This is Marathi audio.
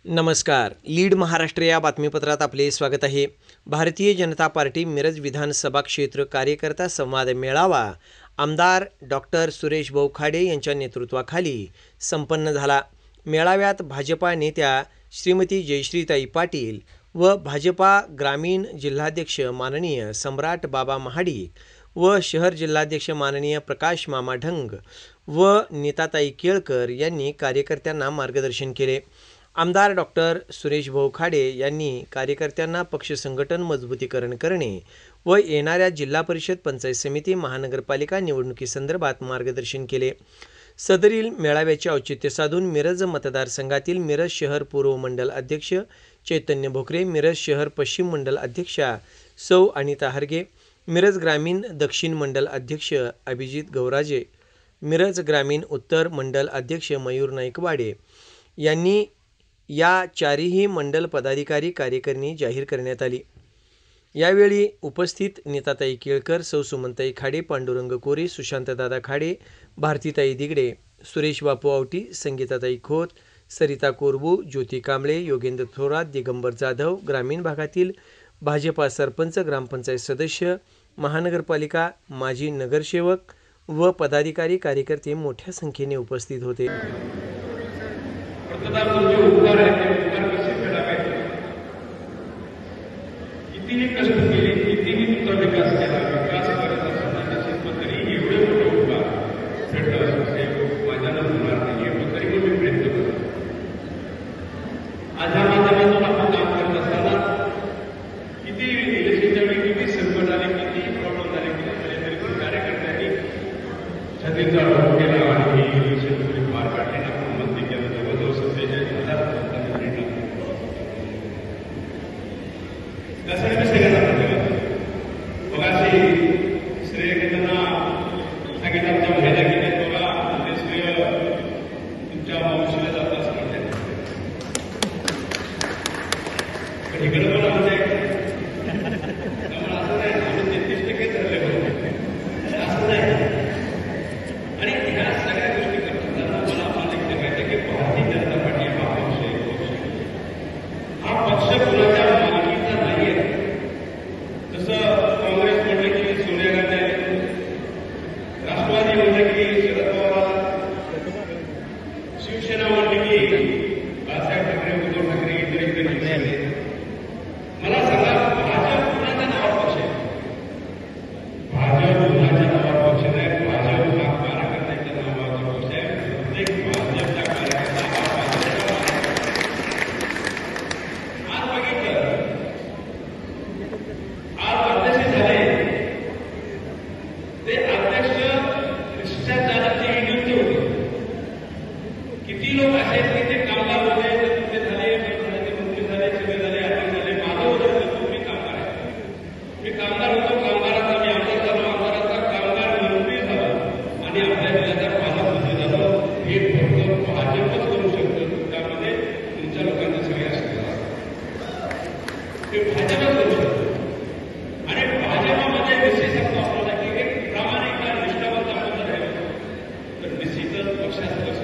नमस्कार. लीड महाराष्ट्र या बातमीपत्रात आपले स्वागत आहे. भारतीय जनता पार्टी मिरज विधानसभा क्षेत्र कार्यकर्ता संवाद मेळावा आमदार डॉक्टर सुरेश भाऊ खाडे यांच्या नेतृत्वाखाली संपन्न झाला. मेळाव्यात भाजपा नेत्या श्रीमती जयश्रीताई पाटील व भाजपा ग्रामीण जिल्हाध्यक्ष माननीय सम्राट बाबा महाडिक व शहर जिल्हाध्यक्ष माननीय प्रकाश मामा ढंग व नीताताई केळकर यांनी कार्यकर्त्यांना मार्गदर्शन केले. आमदार डॉक्टर सुरेश भाऊ खाडे यांनी कार्यकर्त्यांना पक्ष संघटन मजबूतीकरण करणे व येणाऱ्या जिल्हा परिषद पंचायत समिती महानगरपालिका निवडणुकीसंदर्भात मार्गदर्शन केले. सदरील मेळाव्याचे औचित्य साधून मिरज मतदारसंघातील मिरज शहर पूर्व मंडल अध्यक्ष चैतन्य भोकरे, मिरज शहर पश्चिम मंडल अध्यक्षा सौ अनिता हरगे, मिरज ग्रामीण दक्षिण मंडल अध्यक्ष अभिजित गौराजे, मिरज ग्रामीण उत्तर मंडल अध्यक्ष मयूर नाईकवाडे यांनी या चारही मंडल पदाधिकारी कार्यकारिणी जाहीर करण्यात आली. यावेळी उपस्थित नीताताई केळकर, सौ सुमनताई खाडे, पांडुरंग कोरे, सुशांतदादा खाडे, भारतीताई दिगडे, सुरेश बापू आवटी, संगीताताई खोत, सरिता कोरबू, ज्योती कांबळे, योगेंद्र थोरात, दिगंबर जाधव, ग्रामीण भागातील भाजपा सरपंच, ग्रामपंचायत सदस्य, महानगरपालिका माजी नगरसेवक व पदाधिकारी कार्यकर्ते मोठ्या संख्येने उपस्थित होते. मतदार तुमचे उपकार आहेत, ते उपकार कसे फेडावे, कितीही कष्ट केले, कितीही तुमचा विकास केला, विकास करत असताना निश्चित तरी एवढे मोठे उपकार फेडणं हे माझ्यानं होणार नाही. पण तरी पण मी प्रयत्न करतो. आज ह्या माध्यमातून आपण काम करत असताना किती इलेक्शनच्या वेळी किती संकट आले, किती प्रॉब्लेम झाले, तरी कार्यकर्त्यांनी छातीचा डोक केला आणि ही इलेक्शन थोडी पार काढली. आपण मंत्री केलं त्यासाठी मी सगळ्यांना बघा असे श्रेय घेताना सांगितलं आमच्या महिला की नाही बघा ते श्रेय तुमच्या मावशीला जातं असं म्हणते. पण इकडे पण म्हणते त्यामुळे असं नाही आम्ही 33% ठरले बरोबर असं नाही. आणि ह्या सगळ्या गोष्टी करताना मला आपल्याला सांगायचं की भारतीय जनता पार्टी हा पक्ष हा पक्ष कुणाच्या मालकीचा नाही आहे. तसं काँग्रेस म्हणलं की सोनिया गांधी आहे, राष्ट्रवादी म्हणलं की शरद पवार, शिवसेना म्हणलं की बाळासाहेब ठाकरे, उद्धव ठाकरे इतर नेते. मला सांगा भाजप कुणाच्या नावावर पक्ष आहे? भाजप कुणाच्या नावावर पक्ष नाही. भाजप हा कार्यकर्त्याच्या नावावर पक्ष आहे. प्रत्येक भाजपच्या कार्यकर्ता आज बघितलं आज अध्यक्ष झाले ते अध्यक्ष भ्रष्टाचाराची नियुक्ती होती. किती लोक असे की ते कामगार होते, ते झाले, मंत्री झाले, सगळे झाले, अध्यक्ष झाले. माझं होतं मी कामगार आहे, मी कामगार होतो, कामगाराचा मी आमदार झालो, आमदाराचा कामगार मंत्री झालो आणि आपल्या जिल्ह्याचा पालकमंत्री झालो. हे फक्त भाजपच करू शकतो. त्यामध्ये तुमच्या लोकांचे सगळे असतात ते भाजपच करू शकतो. आणि भाजपामध्ये विशेषत्व आपल्याला की एक प्रामाणिक निष्ठावंत आपण राहिलो तर निश्चितच पक्षाचं लक्ष